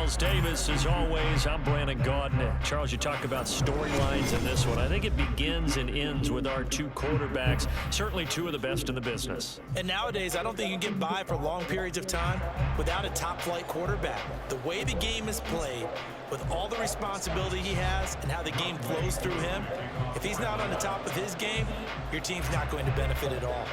Charles Davis, as always, I'm Brandon Gaudin. Charles, you talk about storylines in this one. I think it begins and ends with our two quarterbacks, certainly two of the best in the business. And nowadays, I don't think you can get by for long periods of time without a top-flight quarterback. The way the game is played, with all the responsibility he has and how the game flows through him, if he's not on the top of his game, your team's not going to benefit at all.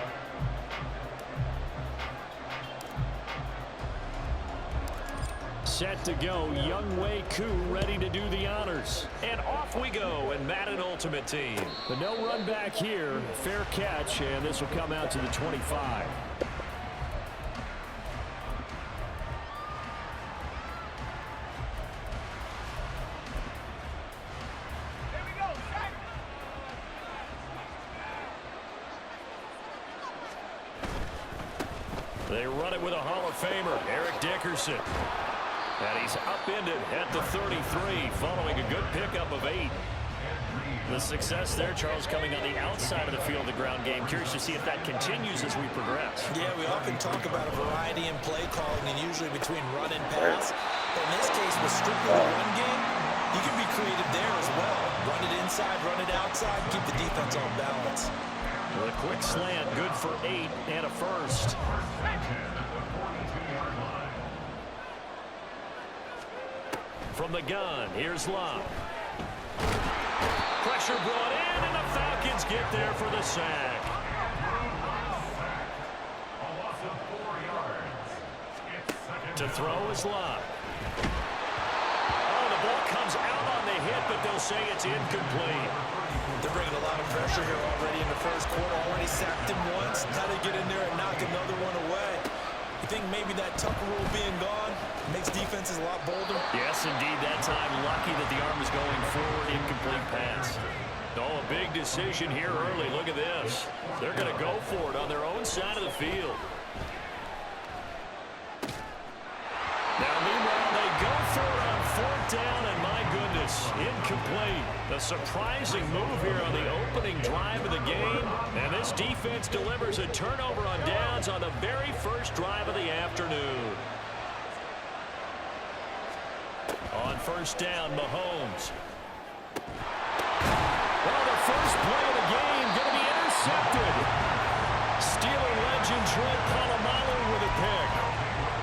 Set to go, Younghoe Koo ready to do the honors. And off we go in Madden Ultimate Team. But no run back here, fair catch, and this will come out to the 25. They run it with a Hall of Famer, Eric Dickerson. And he's upended at the 33, following a good pickup of 8. The success there, Charles, coming on the outside of the field, the ground game. Curious to see if that continues as we progress. Yeah, we often talk about a variety in play calling, and usually between run and pass. But in this case, with strictly the run game, you can be creative there as well. Run it inside, run it outside, keep the defense on balance. With a quick slant, good for 8 and a first. From the gun, here's Locke. Pressure brought in, and the Falcons get there for the sack. To throw is Locke. Oh, the ball comes out on the hit, but they'll say it's incomplete. They're bringing a lot of pressure here already in the first quarter. Already sacked him once. Now they get in there and knock another one away. You think maybe that Tucker rule being gone makes defenses a lot bolder? Yes, indeed. That time, lucky that the arm was going forward. Incomplete pass. Oh, a big decision here early. Look at this. They're going to go for it on their own side of the field. Now, meanwhile, they go for it on 4th down, and my goodness, incomplete. A surprising move here on the opening drive of the game, and this defense delivers a turnover on downs on the very first drive of the afternoon. On 1st down, Mahomes. Well, the first play of the game going to be intercepted. Steeler legend Troy Polamalu with a pick.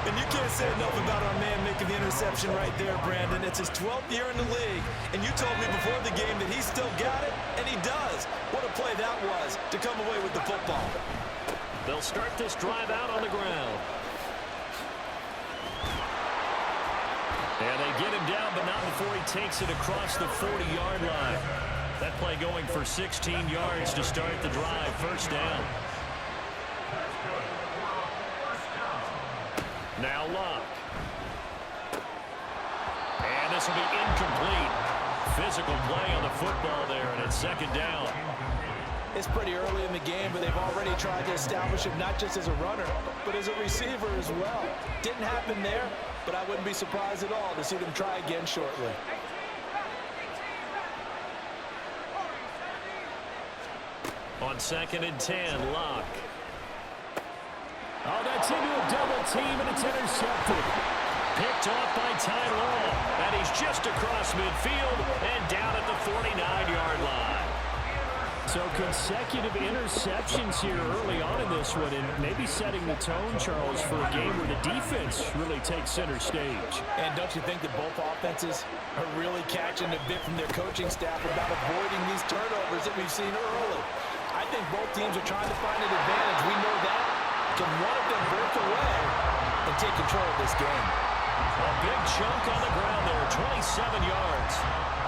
And you can't say enough about our man making the interception right there, Brandon. It's his 12th year in the league, and you told me before the game that he still got it, and he does. What a play that was to come away with the football. They'll start this drive out on the ground. And they get him down, but not before he takes it across the 40-yard line. That play going for 16 yards to start the drive. 1st down. Now Locke. And this will be incomplete. Physical play on the football there, and it's 2nd down. It's pretty early in the game, but they've already tried to establish him not just as a runner, but as a receiver as well. Didn't happen there, but I wouldn't be surprised at all to see them try again shortly. On 2nd and 10, Locke. Oh, that's into a double team, and it's intercepted. Picked off by Ty Law, and he's just across midfield and down at the 49-yard line. So consecutive interceptions here early on in this one, and maybe setting the tone, Charles, for a game where the defense really takes center stage. And don't you think that both offenses are really catching a bit from their coaching staff about avoiding these turnovers that we've seen early? I think both teams are trying to find an advantage. We know that. Can one of them break away and take control of this game? A big chunk on the ground there, 27 yards.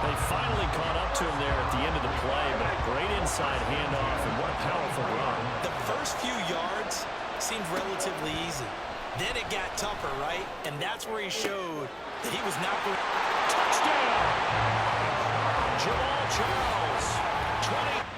They finally caught up to him there at the end of the play, but a great inside handoff, and what a powerful run. The first few yards seemed relatively easy. Then it got tougher, right? And that's where he showed that he was not going. Touchdown! Jamal Charles, 20.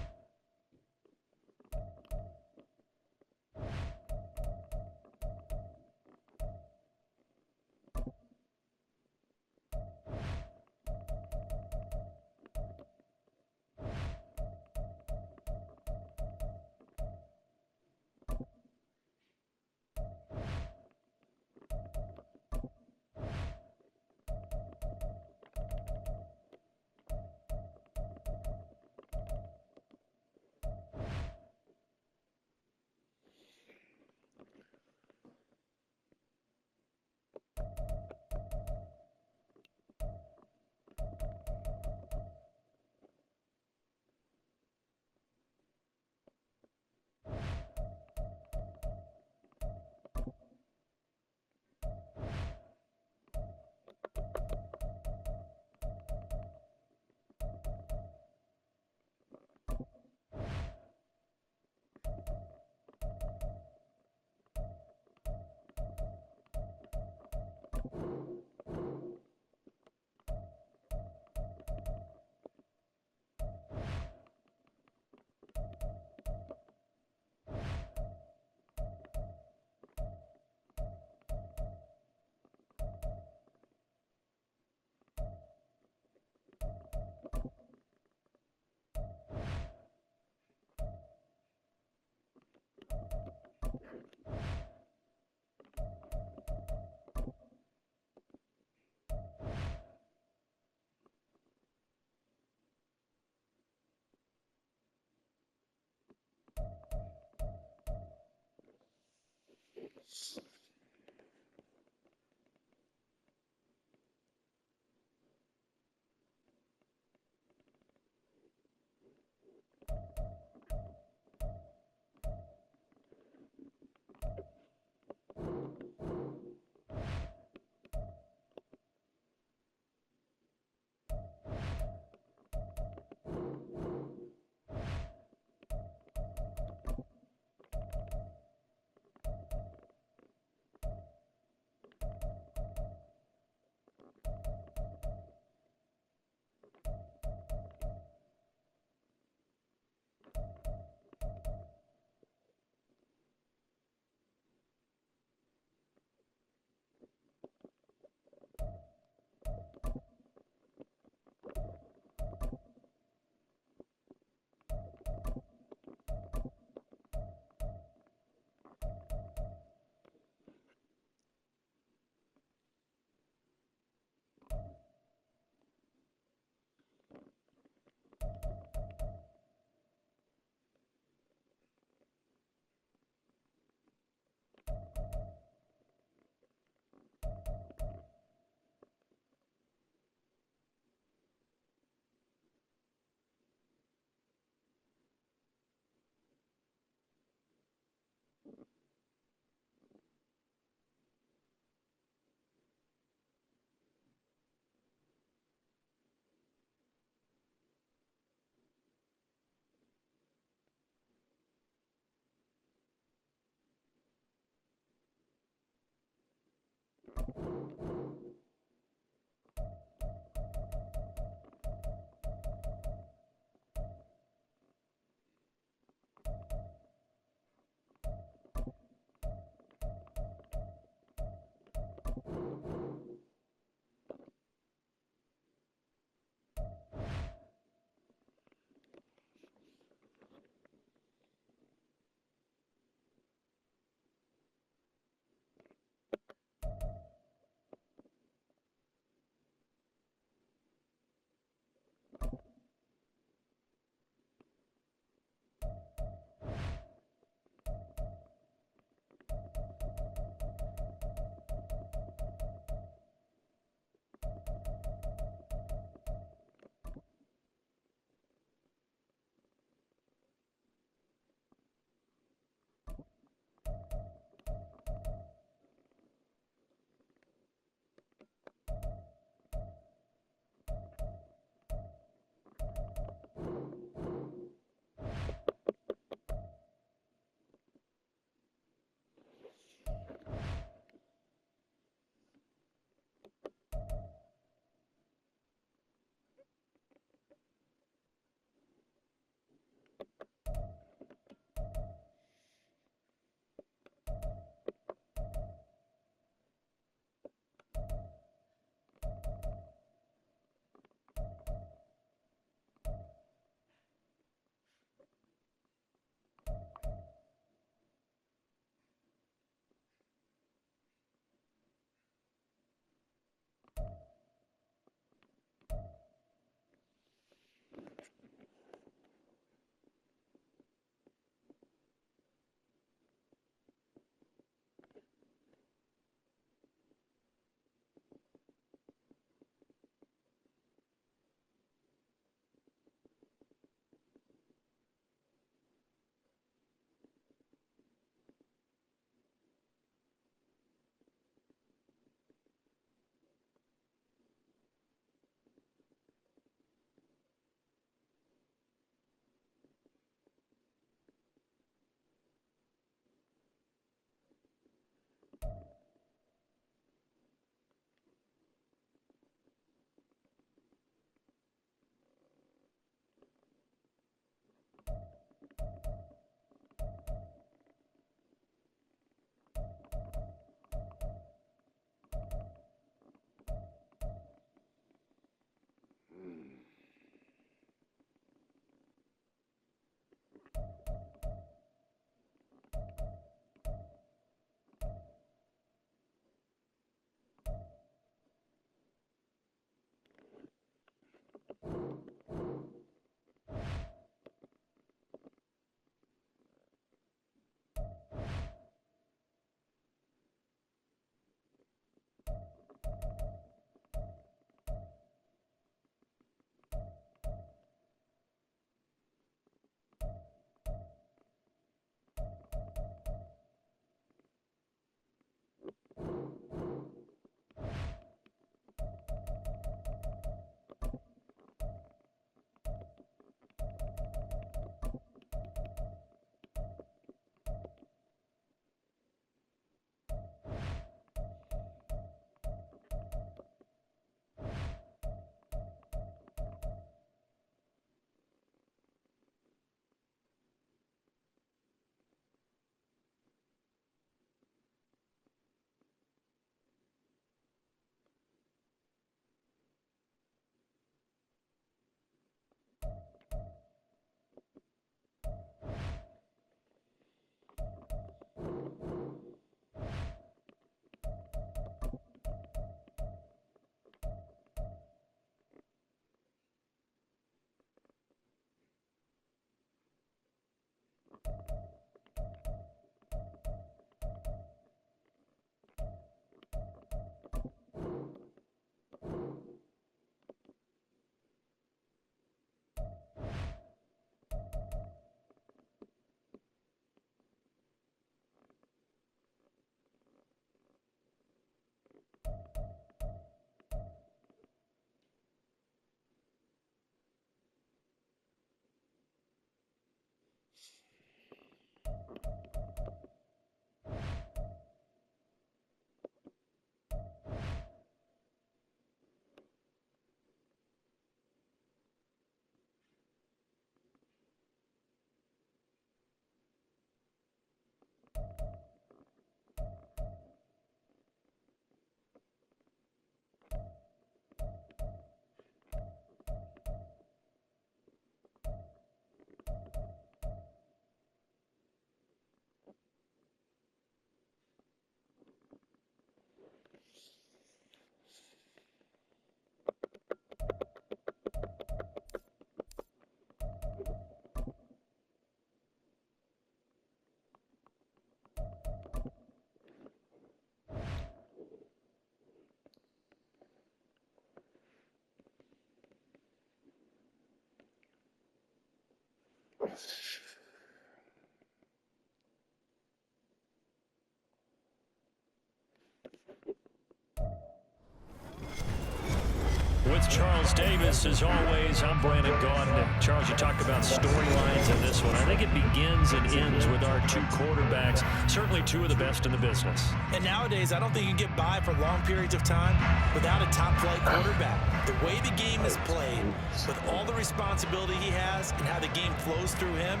With Charles Davis, as always, I'm Brandon Gaudin. Charles, you talked about storylines in this one. I think it begins and ends with our two quarterbacks, certainly two of the best in the business. And nowadays, I don't think you can get by for long periods of time without a top-flight quarterback. The way the game is played, with all the responsibility he has and how the game flows through him,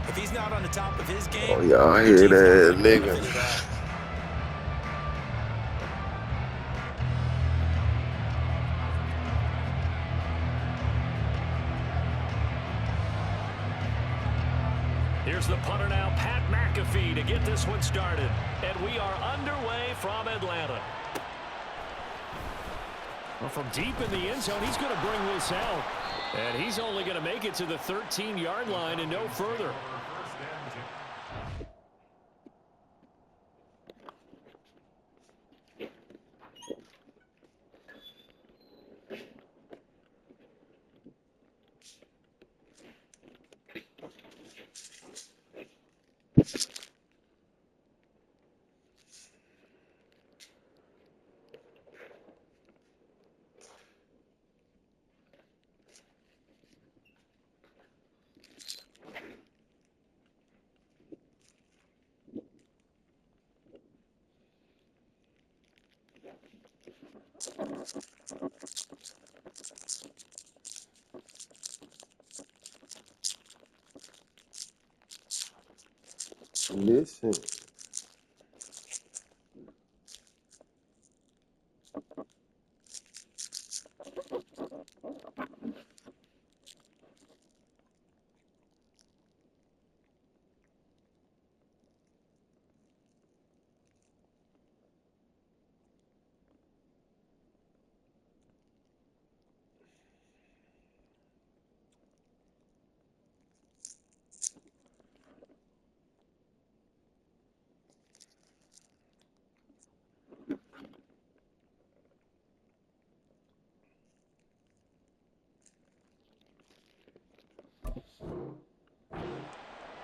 if he's not on the top of his game, Oh, y'all hear that, nigga? Here's the punter now, Pat McAfee, to get this one started. And we are underway from Atlanta. Well, from deep in the end zone, he's going to bring this out. And he's only going to make it to the 13-yard line and no further. Listen.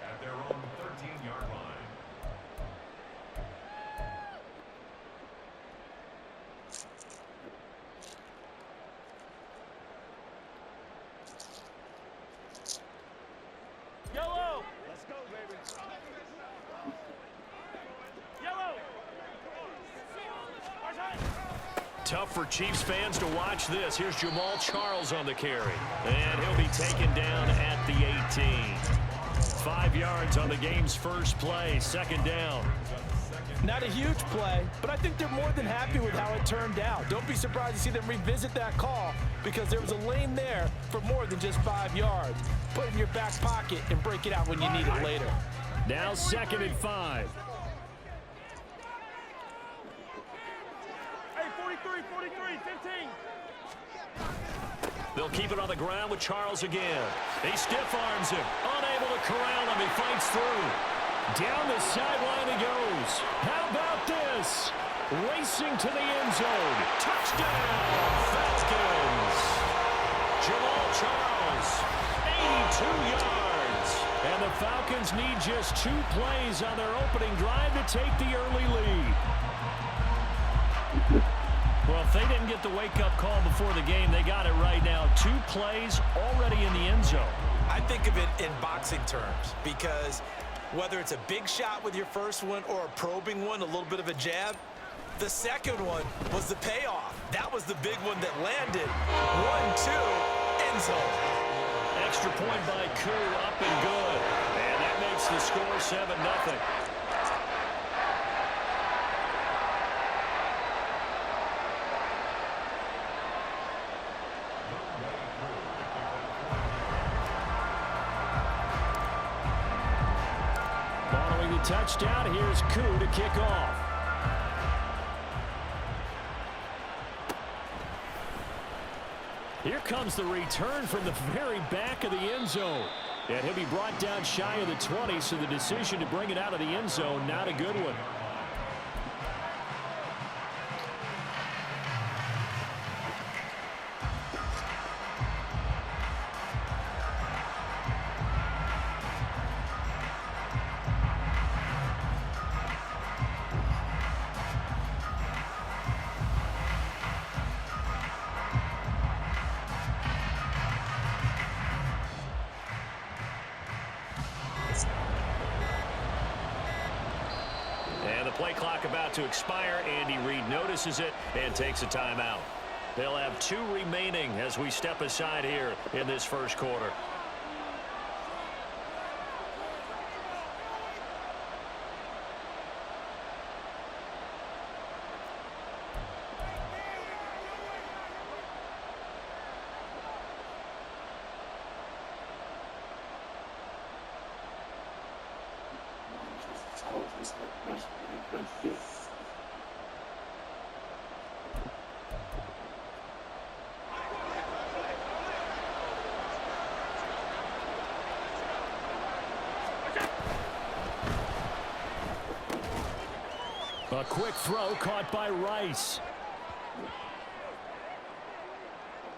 At their own 13-yard line. Yellow! Let's go, baby. Yellow! Tough for Chiefs fans to watch this. Here's Jamal Charles on the carry. And he'll be taken down at the 18. 5 yards on the game's first play. Second down. Not a huge play, but I think they're more than happy with how it turned out. Don't be surprised to see them revisit that call because there was a lane there for more than just 5 yards. Put it in your back pocket and break it out when you need it later. Now 2nd and 5. Hey, 43, 15. They'll keep it on the ground with Charles again. He stiff arms him. Unable to corral him. He fights through. Down the sideline he goes. How about this? Racing to the end zone. Touchdown, Falcons. Jamal Charles, 82 yards. And the Falcons need just 2 plays on their opening drive to take the early lead. Well, if they didn't get the wake-up call before the game, they got it right now. 2 plays already in the end zone. I think of it in boxing terms because Whether it's a big shot with your first one or a probing one, a little bit of a jab, the second one was the payoff. That was the big one that landed. 1-2, end zone. Extra point by Koo, up and good. And that makes the score 7-0. Following the touchdown, here's Koo to kick off. Here comes the return from the very back of the end zone. And he'll be brought down shy of the 20, so the decision to bring it out of the end zone, not a good one. And the play clock about to expire. Andy Reid notices it and takes a timeout. They'll have 2 remaining as we step aside here in this first quarter. A quick throw caught by Rice.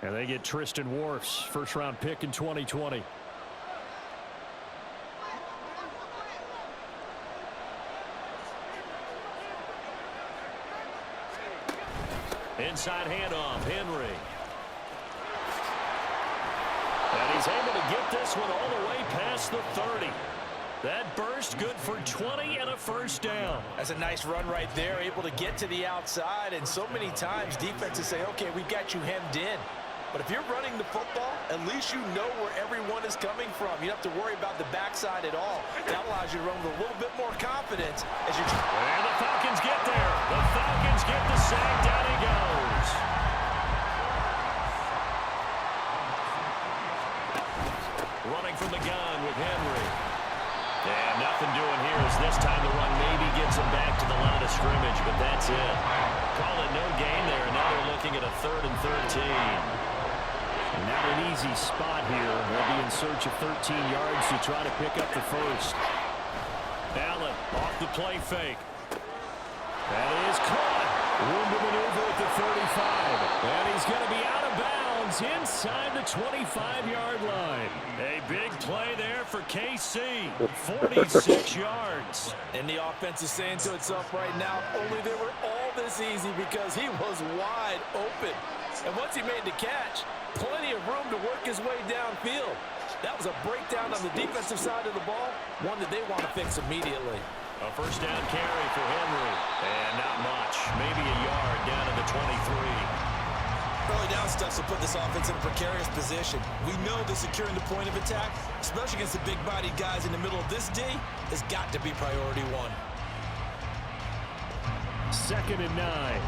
And they get Tristan Wirfs, first-round pick in 2020. Inside handoff, Henry. And he's able to get this one all the way past the 30. That burst good for 20 and a first down. That's a nice run right there, able to get to the outside. And so many times defenses say, okay, we've got you hemmed in. But if you're running the football, at least you know where everyone is coming from. You don't have to worry about the backside at all. That allows you to run with a little bit more confidence as you. And the Falcons get there. The Falcons get the sack. Down he goes. Running from the gun with Henry. And nothing doing here as this time the run maybe gets him back to the line of scrimmage, but that's it. Call it no gain there, and now they're looking at a 3rd and 13. Not an easy spot here. They'll be in search of 13 yards to try to pick up the first. Allen off the play fake. That is caught. Room to maneuver at the 35. And he's going to be out of bounds inside the 25-yard line. A big play there for KC. 46 yards. And the offense is saying to itself right now, only they were all this easy because he was wide open. And once he made the catch, plenty of room to work his way downfield. That was a breakdown on the defensive side of the ball, one that they want to fix immediately. A first down carry for Henry. And not much. Maybe a yard down to the 23. Early down stuff will put this offense in a precarious position. We know that securing the point of attack, especially against the big-bodied guys in the middle of this D, has got to be priority one. 2nd and 9.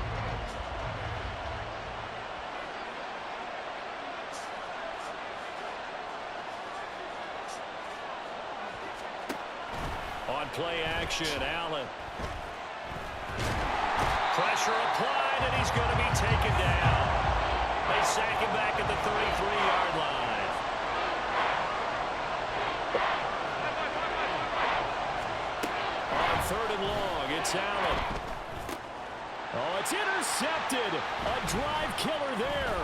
On play action, Allen. Pressure applied, and he's going to be taken down. They sack him back at the 33-yard line. On 3rd and long, it's Allen. Oh, it's intercepted. A drive killer there.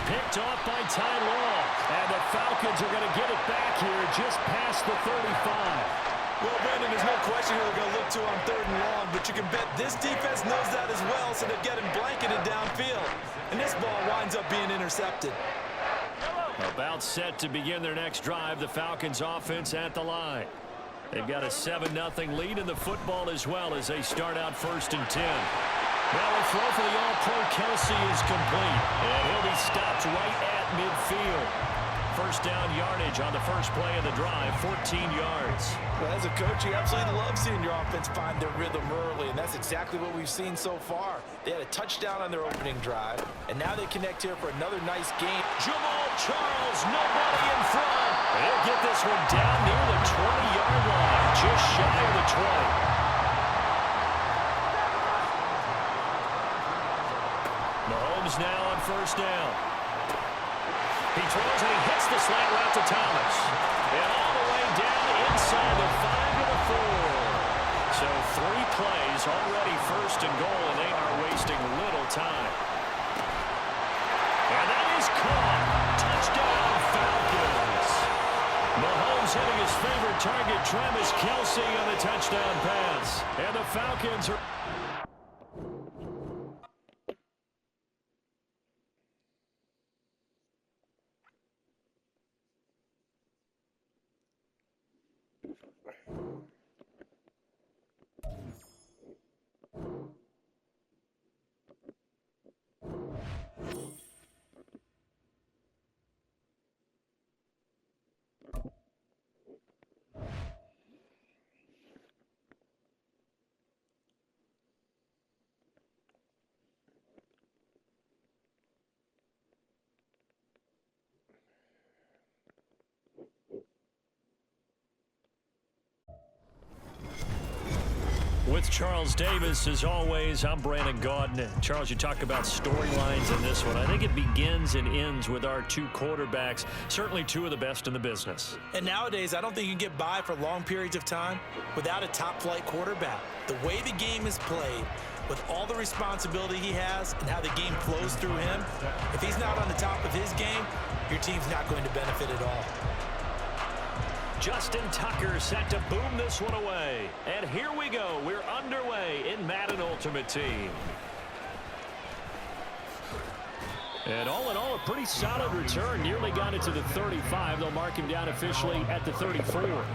Picked off by Ty Law. And the Falcons are going to get it back here just past the 35. Well, Brandon, there's no question who they're going to look to on 3rd and long, but you can bet this defense knows that as well, so they're getting blanketed downfield. And this ball winds up being intercepted. About set to begin their next drive, the Falcons offense at the line. They've got a 7-0 lead in the football as well as they start out 1st and 10. Now a throw for the All-Pro Kelsey is complete, and he'll be stopped right at midfield. First down yardage on the first play of the drive, 14 yards. Well, as a coach, you absolutely love seeing your offense find their rhythm early, and that's exactly what we've seen so far. They had a touchdown on their opening drive, and now they connect here for another nice game. Jamal Charles, nobody in front. They'll get this one down near the 20-yard line, just shy of the 20. Mahomes now on first down. He throws and he hits the slant route to Thomas. And all the way down inside the 5 to the 4. So 3 plays already 1st and goal, and they are wasting little time. And that is caught. Touchdown, Falcons. Mahomes hitting his favorite target, Travis Kelce, on the touchdown pass. And the Falcons are... With Charles Davis, as always, I'm Brandon Gaudin. Charles, you talk about storylines in this one. I think it begins and ends with our 2 quarterbacks, certainly 2 of the best in the business. And nowadays, I don't think you can get by for long periods of time without a top-flight quarterback. The way the game is played, with all the responsibility he has and how the game flows through him, if he's not on the top of his game, your team's not going to benefit at all. Justin Tucker set to boom this one away. And here we go. We're underway in Madden Ultimate Team. And all in all, a pretty solid return. Nearly got it to the 35. They'll mark him down officially at the 34.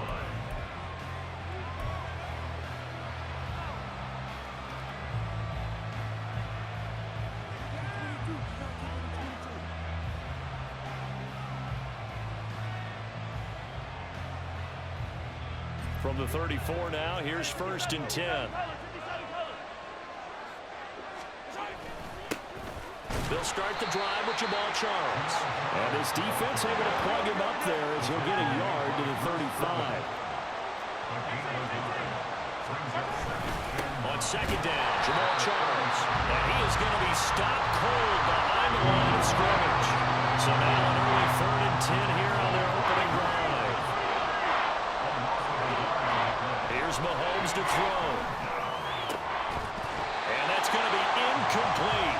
From the 34 now, here's 1st and 10. They'll start the drive with Jamal Charles. And his defense able to plug him up there as he'll get a yard to the 35. On 2nd down, Jamal Charles. And he is going to be stopped cold behind the line of scrimmage. So now an early 3rd and 10 here on their opening drive. Here's Mahomes to throw. And that's going to be incomplete.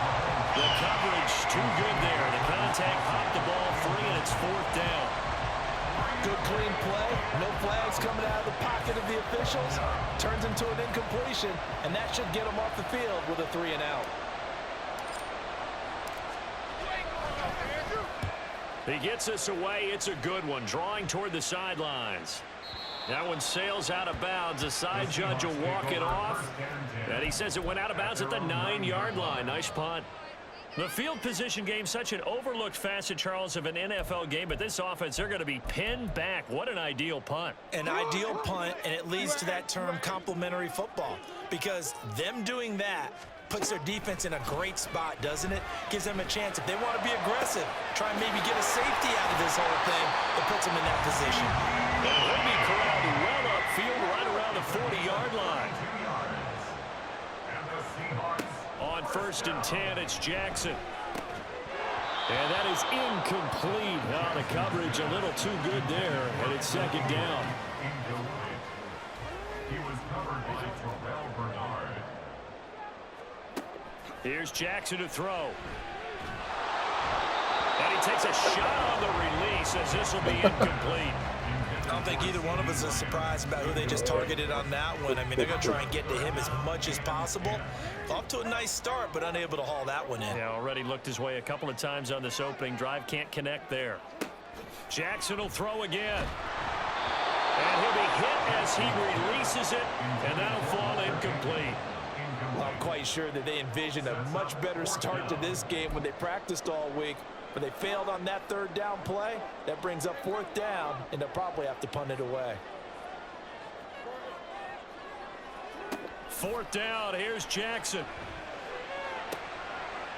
The coverage too good there. The contact popped the ball free, and it's 4th down. Good clean play. No flags coming out of the pocket of the officials. Turns into an incompletion, and that should get him off the field with a 3 and out. He gets us away. It's a good one. Drawing toward the sidelines. That one sails out of bounds. The side judge will walk it off. And he says it went out of bounds at the 9-yard line. Nice punt. The field position game, such an overlooked facet, Charles, of an NFL game. But this offense, they're going to be pinned back. What an ideal punt. An ideal punt, and it leads to that term complementary football. Because them doing that puts their defense in a great spot, doesn't it? Gives them a chance. If they want to be aggressive, try and maybe get a safety out of this whole thing, it puts them in that position. And they'll be corralled well upfield right around the 40-yard line. On 1st and 10, it's Jackson. And that is incomplete. Oh, the coverage a little too good there, and it's 2nd down. He was covered by Terrell Bernard. Here's Jackson to throw. And he takes a shot on the release as this will be incomplete. I don't think either one of us is surprised about who they just targeted on that one. I mean, they're going to try and get to him as much as possible. Off to a nice start, but unable to haul that one in. Yeah, already looked his way a couple of times on this opening drive. Can't connect there. Jackson will throw again. And he'll be hit as he releases it, and that'll fall incomplete. I'm quite sure that they envisioned a much better start to this game when they practiced all week, but they failed on that third down play. That brings up fourth down, and they'll probably have to punt it away. Fourth down, here's Jackson.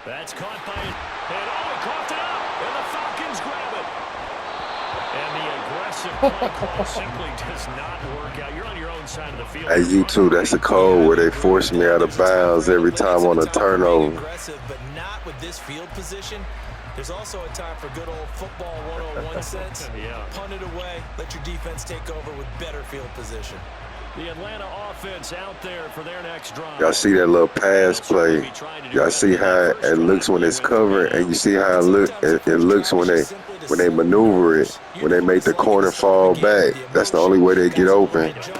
That's caught by it. And oh, he coughed it up, and the Falcons grab it. And the aggressive play call simply does not work out. You're on your own side of the field. Hey, you too. That's a code where they force me out of bounds every time on a turnover. Aggressive, but not with this field position. There's also a time for good old football 101 sense. Yeah. Punt it away. Let your defense take over with better field position. The Atlanta offense out there for their next drive. Y'all see that little pass play? Y'all see how it looks when it's covered, and you see how it looks when they maneuver it, when they make the corner fall back. That's the only way they get open. You understand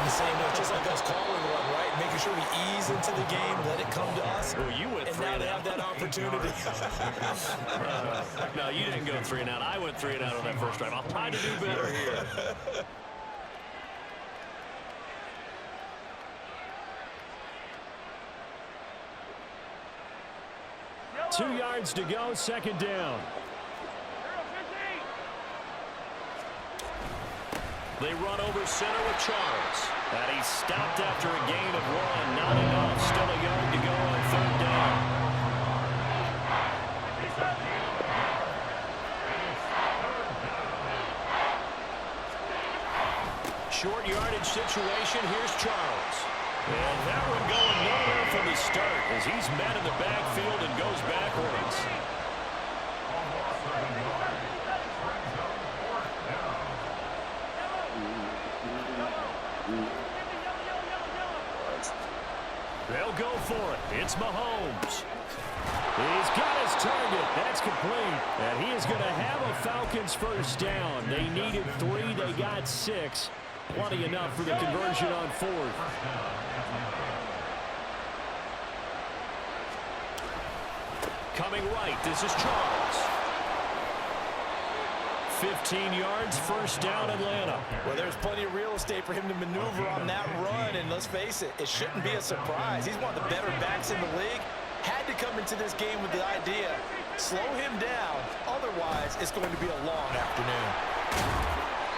the same way. It's just like us calling one, right? Making sure we ease into the game, let it come to us. Oh, you went and now they have that opportunity. No, you didn't go 3 and out. I went 3 and out on that first drive. I'll try to do better here. 2 yards to go, second down. They run over center with Charles. And he's stopped after a gain of 1. Not enough. Still a yard to go on third down. Short yardage situation. Here's Charles. And that one going nowhere from the start as he's met in the backfield and goes backwards. They'll go for it. It's Mahomes. He's got his target. That's complete. And he is going to have a Falcons first down. They needed 3. They got 6. Plenty enough for the conversion on 4th. Coming right, this is Charles. 15 yards, first down, Atlanta. Well, there's plenty of real estate for him to maneuver on that run, and let's face it, it shouldn't be a surprise. He's one of the better backs in the league. Had to come into this game with the idea, slow him down, otherwise it's going to be a long afternoon.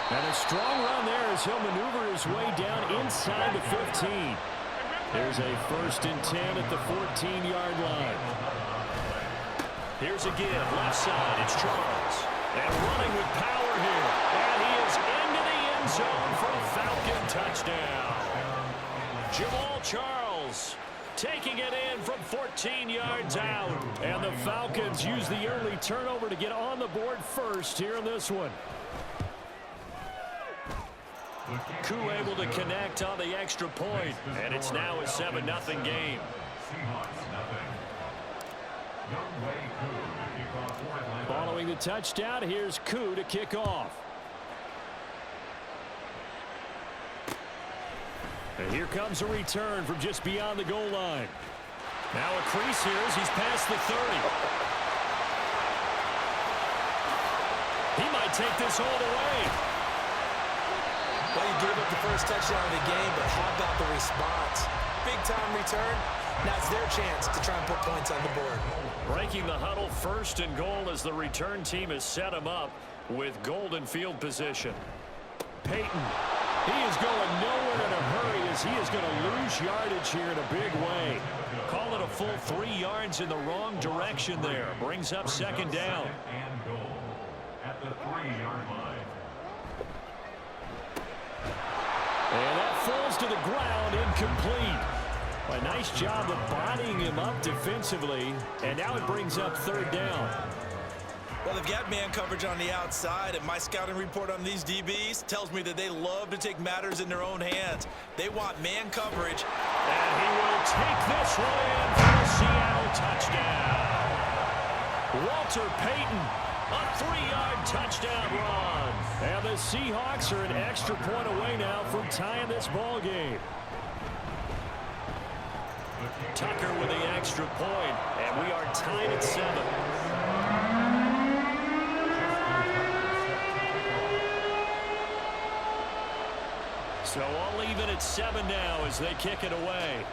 And a strong run there as he'll maneuver his way down inside the 15. There's a 1st and 10 at the 14-yard line. Here's a give, left side, it's Charles. And running with power here. And he is into the end zone for a Falcon touchdown. Jamal Charles taking it in from 14 yards out. And the Falcons use the early turnover to get on the board first here in this one. Koo able to connect on the extra point. And it's now a 7-0 game. Following the touchdown, here's Koo to kick off. And here comes a return from just beyond the goal line. Now a crease here as he's past the 30. He might take this all the way. Well, you gave up the first touchdown of the game, but how about the response? Big-time return. Now it's their chance to try and put points on the board. Breaking the huddle, 1st and goal as the return team has set him up with golden field position. Peyton, he is going nowhere in a hurry as he is going to lose yardage here in a big way. Call it a full 3 yards in the wrong direction there. Brings up second down. And goal at the 3-yard line. And that falls to the ground, incomplete. A nice job of bodying him up defensively, and now it brings up third down. Well, they've got man coverage on the outside, and my scouting report on these DBs tells me that they love to take matters in their own hands. They want man coverage. And he will take this one in for a Seattle touchdown. Walter Payton, a 3-yard touchdown run. And the Seahawks are an extra point away now from tying this ball game. Tucker with the extra point, and we are tied at 7. So I'll leave it at 7 now as they kick it away.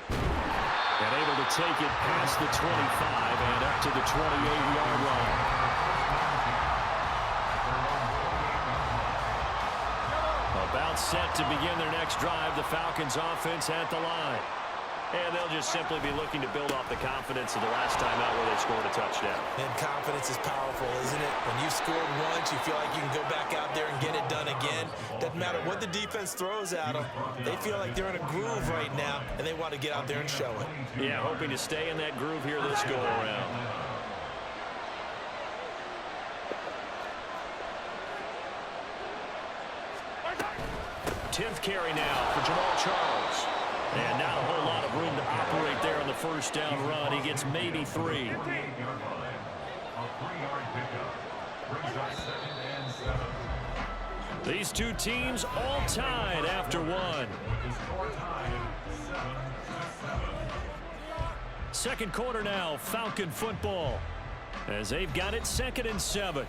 And able to take it past the 25 and up to the 28-yard line. About set to begin their next drive, the Falcons offense at the line. And they'll just simply be looking to build off the confidence of the last time out where they scored a touchdown. And confidence is powerful, isn't it? When you scored once, you feel like you can go back out there and get it done again. Doesn't matter what the defense throws at them. They feel like they're in a groove right now, and they want to get out there and show it. Yeah, hoping to stay in that groove here this go-around. Tenth carry now for Jamal Charles. And not a whole lot of room to operate there on the first down run. He gets maybe 3. These two teams all tied after 1. Second quarter now, Falcon football, as they've got it 2nd and 7.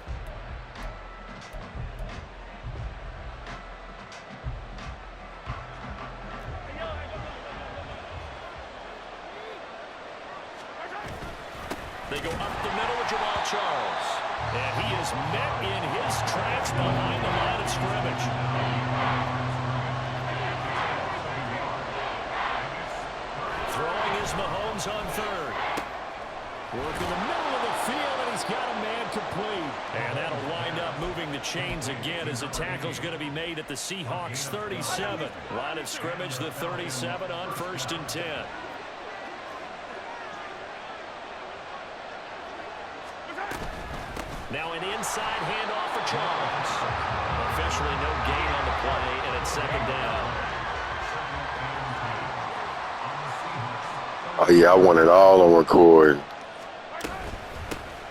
They go up the middle with Jamal Charles. And he is met in his tracks behind the line of scrimmage. Throwing is Mahomes on 3rd. Working the middle of the field, and he's got a man complete. And that'll wind up moving the chains again as the tackle's going to be made at the Seahawks 37. Line of scrimmage, the 37 on 1st and 10. Now an inside handoff for Charles. Officially no gain on the play, and it's 2nd down. Oh, yeah, I want it all on record.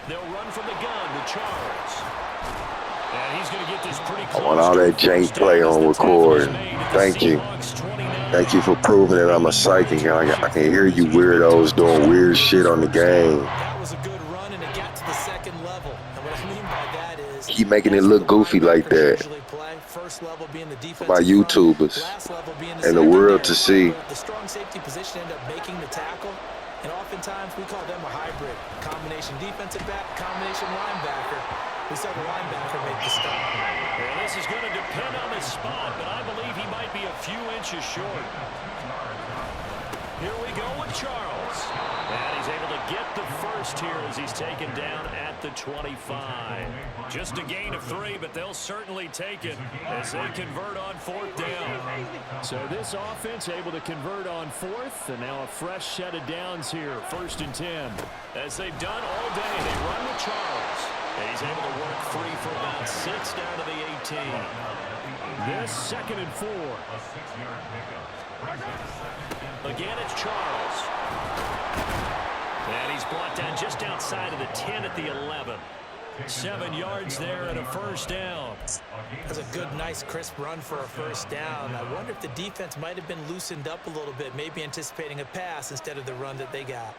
They'll run from the gun to Charles. And he's going to get this pretty close. I want all that jank play on record. Thank you. Thank you for proving that I'm a psychic. I can hear you weirdos doing weird shit on the game. That was a good run, and it got to the 2nd level. And what I mean by that is Keep making it look goofy like that. First level being the defensive By YouTubers last level being and the world to see. The strong safety position end up making the tackle, and oftentimes we call them a hybrid. Combination defensive back, combination linebacker. We saw the linebacker make the stop. Well, this is going to depend on the spot, but I believe he might be a few inches short. Here we go with Charles. And he's able to get the first here as he's taken down at the 25. Just a gain of 3, but they'll certainly take it as they convert on 4th down. So this offense able to convert on 4th, and now a fresh set of downs here, 1st and 10. As they've done all day, they run with Charles. And he's able to work free for about 6 down to the 18. This 2nd and 4. Again, it's Charles. And he's brought down just outside of the 10 at the 11. 7 yards there and a first down. That's a good, nice, crisp run for a first down. I wonder if the defense might have been loosened up a little bit, maybe anticipating a pass instead of the run that they got.